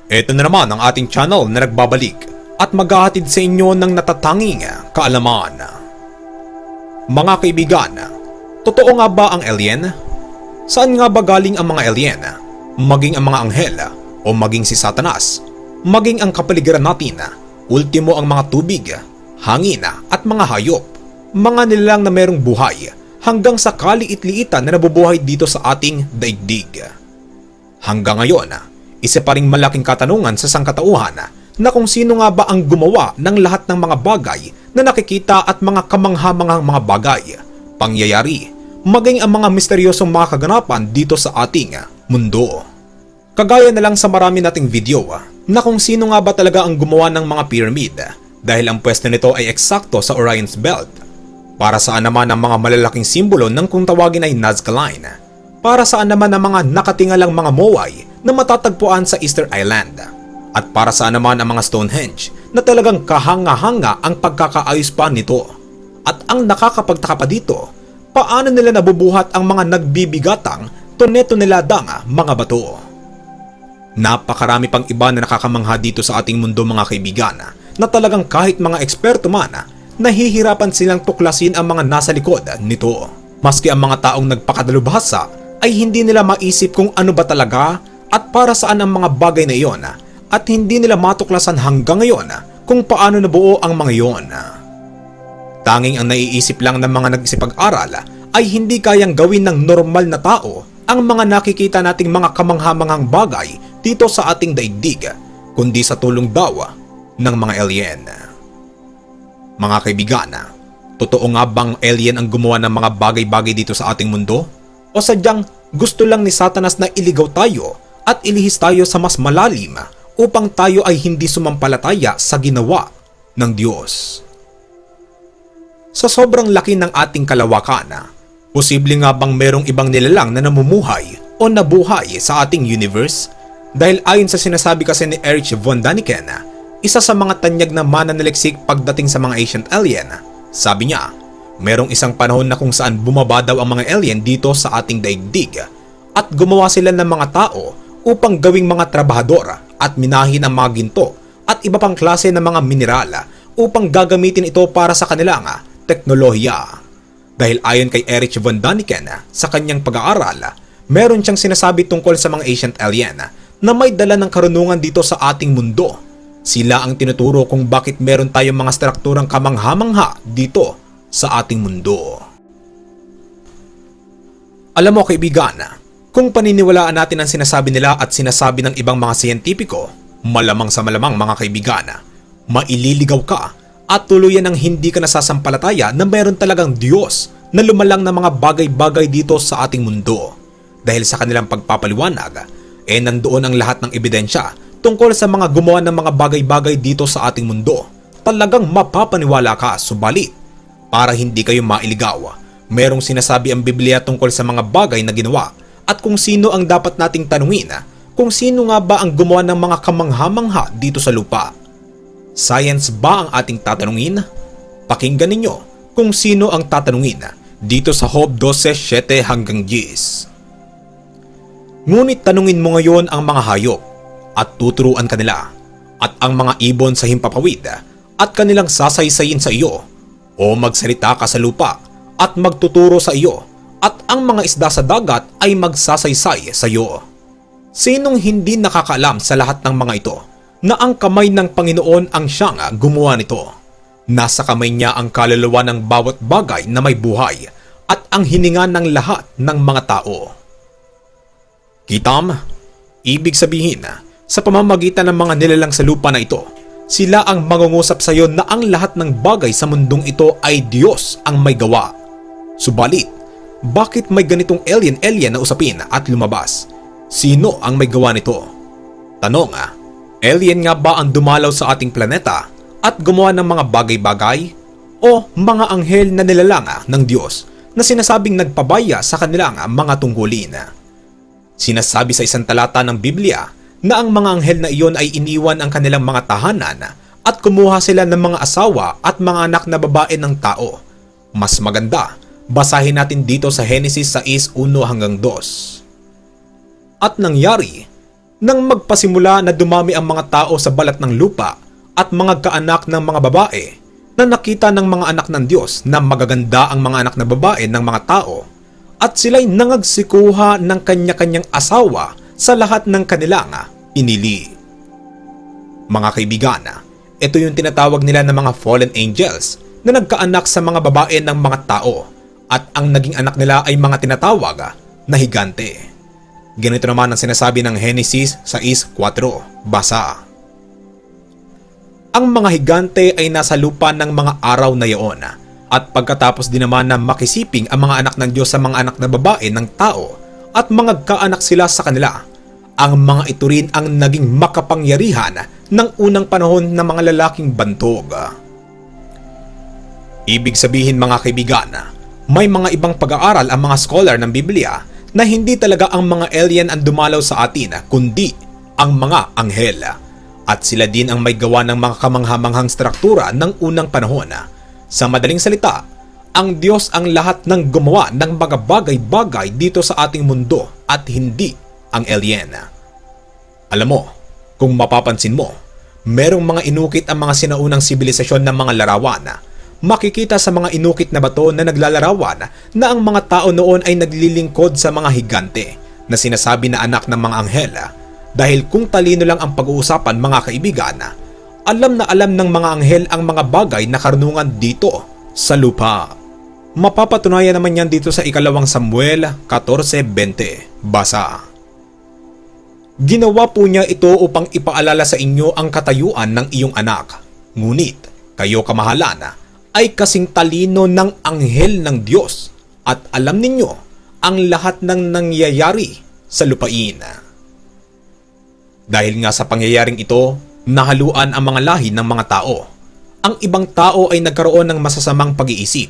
Ito na naman ang ating channel na nagbabalik at maghahatid sa inyo ng natatanging kaalaman. Mga kaibigan, totoo nga ba ang alien? Saan nga ba galing ang mga alien? Maging ang mga anghel o maging si Satanas? Maging ang kapaligiran natin, ultimo ang mga tubig, hangin at mga hayop. Mga nilalang na merong buhay hanggang sa kaliit-liitan na nabubuhay dito sa ating daigdig. Hanggang ngayon, isa pa ring malaking katanungan sa sangkatauhan na kung sino nga ba ang gumawa ng lahat ng mga bagay na nakikita at mga kamanghamanghang mga bagay, pangyayari, maging ang mga misteryosong mga kaganapan dito sa ating mundo. Kagaya na lang sa marami nating video na kung sino nga ba talaga ang gumawa ng mga pyramid dahil ang pwesto nito ay eksakto sa Orion's Belt. Para saan naman ang mga malalaking simbolo ng kung tawagin ay Nazca Line? Para saan naman ang mga nakatingalang mga Moai na matatagpuan sa Easter Island? At para saan naman ang mga Stonehenge na talagang kahanga-hanga ang pagkakaayos pa nito? At ang nakakapagtaka pa dito, paano nila nabubuhat ang mga nagbibigatang tonetoneladang mga bato? Napakarami pang iba na nakakamangha dito sa ating mundo mga kaibigan na talagang kahit mga eksperto man, nahihirapan silang tuklasin ang mga nasa likod nito. Maski ang mga taong nagpakadalubhasa ay hindi nila maisip kung ano ba talaga at para saan ang mga bagay na iyon at hindi nila matuklasan hanggang ngayon kung paano nabuo ang mga iyon. Tanging ang naiisip lang ng mga nagsipag-aral ay hindi kayang gawin ng normal na tao ang mga nakikita nating mga kamanghamanghang bagay dito sa ating daigdig, kundi sa tulong daw ng mga alien. Mga kaibigan, totoo nga bang alien ang gumawa ng mga bagay-bagay dito sa ating mundo? O sadyang gusto lang ni Satanas na iligaw tayo at ilihis tayo sa mas malalim upang tayo ay hindi sumampalataya sa ginawa ng Diyos? Sa sobrang laki ng ating kalawakan, posible nga bang merong ibang nilalang na namumuhay o nabuhay sa ating universe? Dahil ayon sa sinasabi kasi ni Erich von Däniken, isa sa mga tanyag na mananaliksik pagdating sa mga ancient alien, sabi niya, merong isang panahon na kung saan bumaba daw ang mga alien dito sa ating daigdig at gumawa sila ng mga tao upang gawing mga trabahador at minahin ang mga ginto at iba pang klase ng mga mineral upang gagamitin ito para sa kanilang teknolohiya. Dahil ayon kay Erich von Däniken sa kanyang pag-aaral, meron siyang sinasabi tungkol sa mga ancient alien na may dala ng karunungan dito sa ating mundo. Sila ang tinuturo kung bakit meron tayong mga strukturang kamangha-mangha dito sa ating mundo. Alam mo kaibigan, kung paniniwalaan natin ang sinasabi nila at sinasabi ng ibang mga siyentipiko, malamang sa malamang mga kaibigan, maililigaw ka at tuluyan ng hindi ka nasasampalataya na meron talagang Diyos na lumalang ng mga bagay-bagay dito sa ating mundo. Dahil sa kanilang pagpapaliwanag, nandoon ang lahat ng ebidensya tungkol sa mga gumawa ng mga bagay-bagay dito sa ating mundo. Talagang mapapaniwala ka, subalit para hindi kayo mailigaw, merong sinasabi ang Biblia tungkol sa mga bagay na ginawa at kung sino ang dapat nating tanungin kung sino nga ba ang gumawa ng mga kamangha-mangha dito sa lupa. Science ba ang ating tatanungin? Pakinggan ninyo kung sino ang tatanungin dito sa Job 12:7 hanggang 10. Ngunit tanungin mo ngayon ang mga hayop at tuturuan kanila at ang mga ibon sa himpapawid at kanilang sasaysayin sa iyo o magsalita ka sa lupa at magtuturo sa iyo at ang mga isda sa dagat ay magsasaysay sa iyo. Sinong hindi nakakaalam sa lahat ng mga ito na ang kamay ng Panginoon ang siyang gumawa nito? Nasa kamay niya ang kaluluwa ng bawat bagay na may buhay at ang hininga ng lahat ng mga tao. Kitam, ibig sabihin sa pamamagitan ng mga nilalang sa lupa na ito, sila ang mangungusap sa iyo na ang lahat ng bagay sa mundong ito ay Diyos ang may gawa. Subalit, bakit may ganitong alien na usapin at lumabas? Sino ang may gawa nito? Tanong, alien nga ba ang dumalaw sa ating planeta at gumawa ng mga bagay-bagay? O mga anghel na nilalang ng Diyos na sinasabing nagpabaya sa kanilang mga tungkulin? Sinasabi sa isang talata ng Biblia na ang mga anghel na iyon ay iniwan ang kanilang mga tahanan at kumuha sila ng mga asawa at mga anak na babae ng tao. Mas maganda, basahin natin dito sa Genesis 6:1 hanggang 2. At nangyari, Nang magpasimula na dumami ang mga tao sa balat ng lupa at mga kaanak ng mga babae, na nakita ng mga anak ng Diyos na magaganda ang mga anak na babae ng mga tao, at sila'y nangagsikuha ng kanya-kanyang asawa sa lahat ng kanilang pinili. Mga kaibigan, ito yung tinatawag nila na mga fallen angels na nagkaanak sa mga babae ng mga tao, at ang naging anak nila ay mga tinatawag na higante. Ganito naman ang sinasabi ng Genesis 6:4, basa. Ang mga higante ay nasa lupa ng mga araw na iyon, at pagkatapos din naman na makisiping ang mga anak ng Diyos sa mga anak na babae ng tao at mga kaanak sila sa kanila, ang mga ito rin ang naging makapangyarihan ng unang panahon ng mga lalaking bantog. Ibig sabihin mga kaibigan, may mga ibang pag-aaral ang mga scholar ng Biblia na hindi talaga ang mga alien ang dumalaw sa atin, kundi ang mga anghel. At sila din ang may gawa ng mga kamanghamanghang struktura ng unang panahon. Sa madaling salita, ang Diyos ang lahat ng gumawa ng mga bagay-bagay dito sa ating mundo at hindi ang alien. Alam mo, kung mapapansin mo, merong mga inukit ang mga sinaunang sibilisasyon ng mga larawan. Makikita sa mga inukit na bato na naglalarawan na ang mga tao noon ay naglilingkod sa mga higante na sinasabi na anak ng mga anghel. Dahil kung talino lang ang pag-uusapan mga kaibigan, alam na alam ng mga anghel ang mga bagay na karunungan dito sa lupa. Mapapatunayan naman yan dito sa 2 Samuel 14:20, basa. Ginawa po niya ito upang ipaalala sa inyo ang katayuan ng iyong anak. Ngunit kayo kamahalan ay kasing talino ng anghel ng Diyos at alam ninyo ang lahat ng nangyayari sa lupain. Dahil nga sa pangyayaring ito, nahaluan ang mga lahi ng mga tao. Ang ibang tao ay nagkaroon ng masasamang pag-iisip.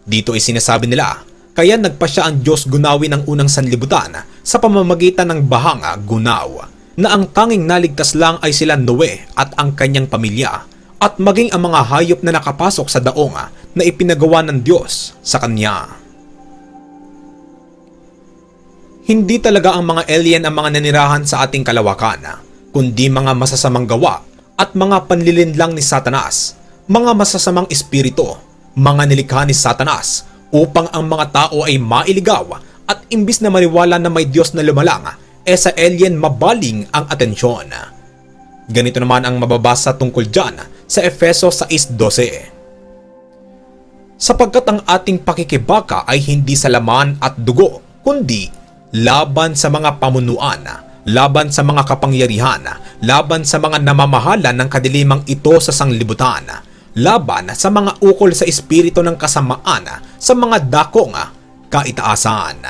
Dito ay sinasabi nila, kaya nagpasya ang Diyos gunawin ang unang sanlibutan sa pamamagitan ng bahang gunaw, na ang tanging naligtas lang ay sila Noe at ang kanyang pamilya, at maging ang mga hayop na nakapasok sa daong na ipinagawa ng Diyos sa kanya. Hindi talaga ang mga alien ang mga nanirahan sa ating kalawakan, kundi mga masasamang gawa at mga panlilinlang ni Satanas, mga masasamang espiritu, mga nilikha ni Satanas upang ang mga tao ay mailigaw at imbis na maniwala na may Diyos na lumalang, sa alien mabaling ang atensyon. Ganito naman ang mababasa tungkol dyan sa Efeso 6:12. Sapagkat ang ating pakikibaka ay hindi sa laman at dugo, kundi laban sa mga pamunuan, laban sa mga kapangyarihan, laban sa mga namamahala ng kadilimang ito sa sanglibutan, laban sa mga ukol sa espiritu ng kasamaan, sa mga dakong kaitaasan.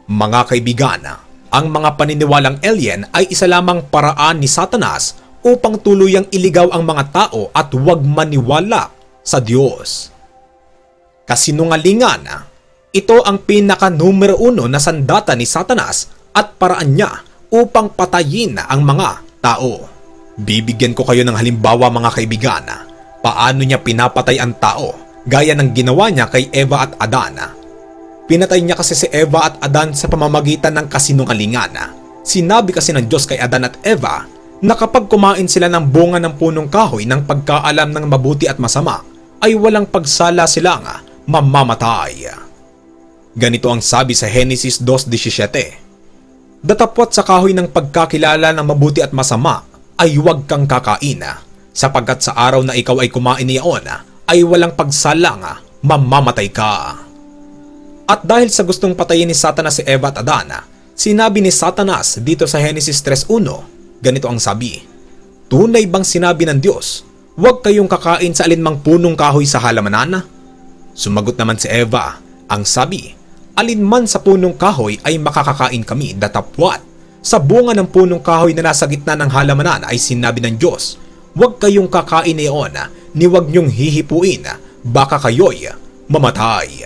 Mga kaibigan, ang mga paniniwalang alien ay isa lamang paraan ni Satanas upang tuluyang iligaw ang mga tao at huwag maniwala sa Diyos. Kasinungalingan, ito ang pinaka numero 1 na sandata ni Satanas at paraan niya upang patayin ang mga tao. Bibigyan ko kayo ng halimbawa mga kaibigan, paano niya pinapatay ang tao gaya ng ginawa niya kay Eva at Adan. Pinatay niya kasi si Eva at Adan sa pamamagitan ng kasinungalingan. Sinabi kasi ng Diyos kay Adan at Eva na kapag kumain sila ng bunga ng punong kahoy ng pagkaalam ng mabuti at masama, ay walang pagsala silang mamamatay. Ganito ang sabi sa Genesis 2:17. Datapwat sa kahoy ng pagkakilala ng mabuti at masama ay huwag kang kakain, sapagkat sa araw na ikaw ay kumain niyaon ay walang pagsalang mamamatay ka. At dahil sa gustong patayin ni Satanas si Eva at Adan, sinabi ni Satanas dito sa Genesis 3:1, ganito ang sabi, tunay bang sinabi ng Diyos, huwag kayong kakain sa alinmang punong kahoy sa halamanan? Sumagot naman si Eva, ang sabi, alinman sa punong kahoy ay makakakain kami, datapwat sa bunga ng punong kahoy na nasa gitna ng halamanan ay sinabi ng Diyos, huwag kayong kakain iyon, ni huwag niyong hihipuin, baka kayo'y mamatay.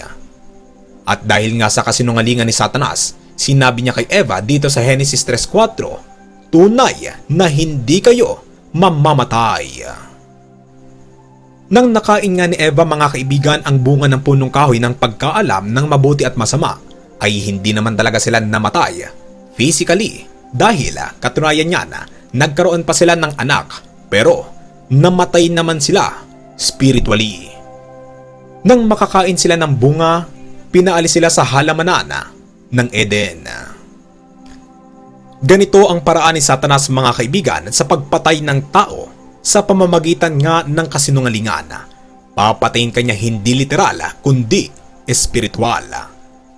At dahil nga sa kasinungalingan ni Satanas, sinabi niya kay Eva dito sa Genesis 3:4, tunay na hindi kayo mamamatay. Nang nakain nga ni Eva mga kaibigan ang bunga ng punong kahoy ng pagkaalam ng mabuti at masama, ay hindi naman talaga sila namatay physically, Dahil katunayan niya na nagkaroon pa sila ng anak pero namatay naman sila spiritually. Nang makakain sila ng bunga, pinaalis sila sa halamanan ng Eden. Ganito ang paraan ni Satanas mga kaibigan sa pagpatay ng tao sa pamamagitan nga ng kasinungalingan. Papatayin kanya hindi literal kundi espiritual.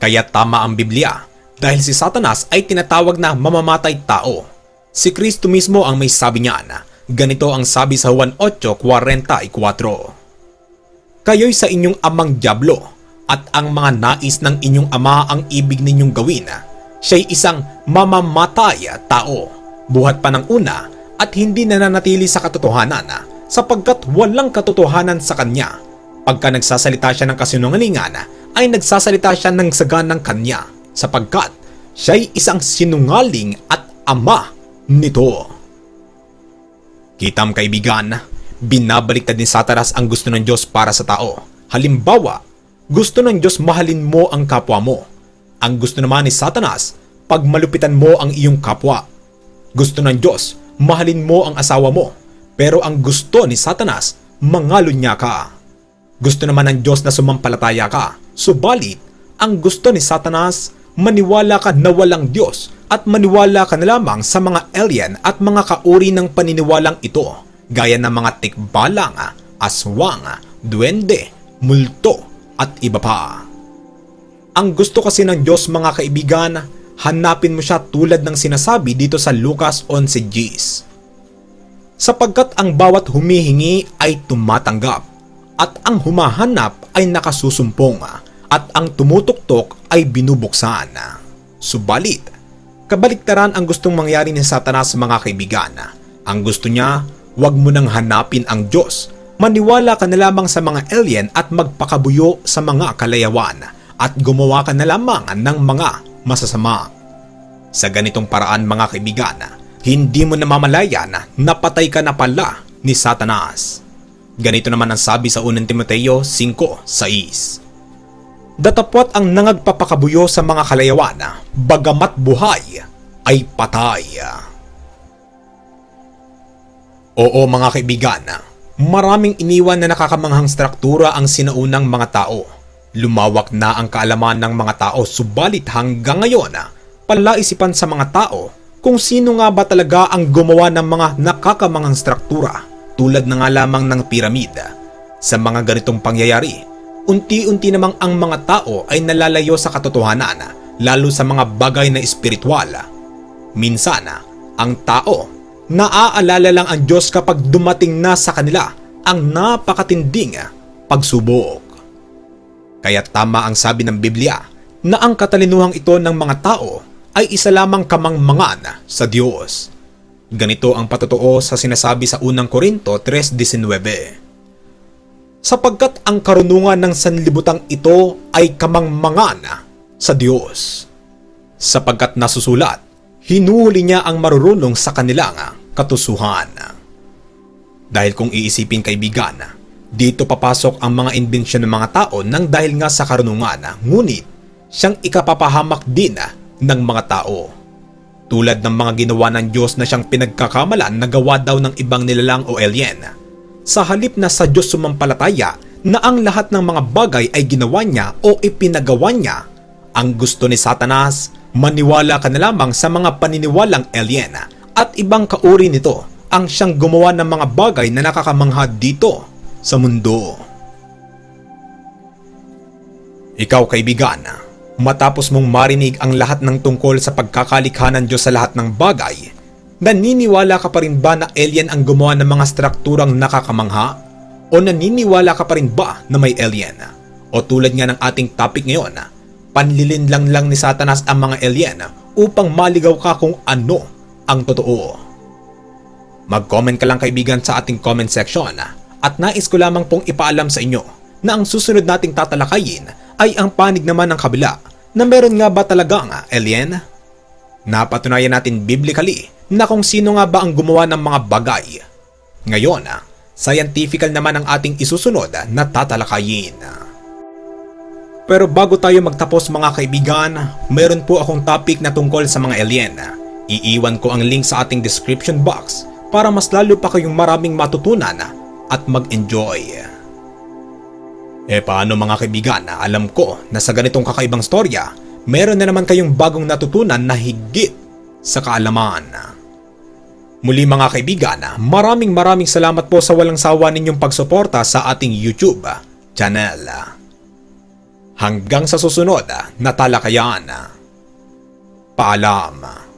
Kaya tama ang Biblia dahil si Satanas ay tinatawag na mamamatay tao. Si Kristo mismo ang may sabi niyan. Ganito ang sabi sa Juan 8:44. Kayo'y sa inyong amang dyablo at ang mga nais ng inyong ama ang ibig ninyong gawin. Siya'y isang mamamatay tao, buhat pa ng una at hindi nananatili sa katotohanan sapagkat walang katotohanan sa kanya. Pagka nagsasalita siya ng kasinungalingan ay nagsasalita siya ng saganang kanya sapagkat siya'y isang sinungaling at ama nito. Kitam kaibigan, binabaliktad ni Satanas ang gusto ng Diyos para sa tao. Halimbawa, gusto ng Diyos mahalin mo ang kapwa mo. Ang gusto naman ni Satanas, pagmalupitan mo ang iyong kapwa. Gusto ng Diyos, mahalin mo ang asawa mo. Pero ang gusto ni Satanas, mangalon niya ka. Gusto naman ng Diyos na sumampalataya ka. Subalit, ang gusto ni Satanas, maniwala ka na walang Diyos at maniwala ka na lamang sa mga alien at mga kauri ng paniniwalang ito, gaya ng mga tikbalang, aswang, duwende, multo at iba pa. Ang gusto kasi ng Diyos mga kaibigan, hanapin mo siya tulad ng sinasabi dito sa Lucas 11:10. Sapagkat ang bawat humihingi ay tumatanggap, at ang humahanap ay nakasusumpong, at ang tumutuktok ay binubuksan. Subalit, kabaliktaran ang gustong mangyari ni Satanas mga kaibigan. Ang gusto niya, huwag mo nang hanapin ang Diyos. Maniwala ka na lamang sa mga alien at magpakabuyo sa mga kalayawan at gumawa ka na lamang ng mga masasama. Sa ganitong paraan mga kaibigan, hindi mo namamalayan na patay ka na pala ni Satanas. Ganito naman ang sabi sa 1 Timoteo 5:6. Datapwat ang nangagpapakabuyo sa mga kalayawan, bagamat buhay ay patay. Oo mga kaibigan, maraming iniwan na nakakamanghang struktura ang sinaunang mga tao. Lumawak na ang kaalaman ng mga tao subalit hanggang ngayon, palaisipan sa mga tao kung sino nga ba talaga ang gumawa ng mga nakakamanghang struktura tulad na nga lamang ng piramid. Sa mga ganitong pangyayari, unti-unti namang ang mga tao ay nalalayo sa katotohanan, lalo sa mga bagay na espiritual. Minsan, ang tao, naaalala lang ang Diyos kapag dumating na sa kanila ang napakatinding pagsubok. Kaya tama ang sabi ng Biblia na ang katalinuhang ito ng mga tao ay isa lamang kamangmangan sa Diyos. Ganito ang patotoo sa sinasabi sa 1 Korinto 3:19. Sapagkat ang karunungan ng sanlibutang ito ay kamangmangan sa Diyos. Sapagkat nasusulat, hinuhuli niya ang marurunong sa kanilang katusuhan. Dahil kung iisipin kaibigan, dito papasok ang mga imbensyon ng mga tao nang dahil nga sa karunungan, ngunit siyang ikapapahamak din ng mga tao. Tulad ng mga ginawa ng Diyos na siyang pinagkakamalan na gawa daw ng ibang nilalang o alien. Sa halip na sa Diyos sumampalataya na ang lahat ng mga bagay ay ginawa niya o ipinagawa niya, ang gusto ni Satanas, maniwala ka na lamang sa mga paniniwalang alien at ibang kauri nito ang siyang gumawa ng mga bagay na nakakamangha dito sa mundo. Ikaw kaibigan, matapos mong marinig ang lahat ng tungkol sa pagkakalikha ng Diyos sa lahat ng bagay, naniniwala ka pa rin ba na alien ang gumawa ng mga strukturang nakakamangha? O naniniwala ka pa rin ba na may alien? O tulad nga ng ating topic ngayon, panlilinlang lang ni Satanas ang mga alien upang maligaw ka kung ano ang totoo? Mag-comment ka lang kaibigan sa ating comment section at nais ko lamang pong ipaalam sa inyo na ang susunod nating tatalakayin ay ang panig naman ng kabila na meron nga ba talagang alien? Napatunayan natin biblically na kung sino nga ba ang gumawa ng mga bagay. Ngayon, scientifical naman ang ating isusunod na tatalakayin. Pero bago tayo magtapos mga kaibigan, meron po akong topic na tungkol sa mga alien. Iiwan ko ang link sa ating description box para mas lalo pa kayong maraming matutunan at mag-enjoy. Paano mga kaibigan, alam ko na sa ganitong kakaibang storya, meron na naman kayong bagong natutunan na higit sa kaalaman. Muli mga kaibigan, maraming salamat po sa walang sawa ninyong pagsuporta sa ating YouTube channel. Hanggang sa susunod na talakayan. Paalam.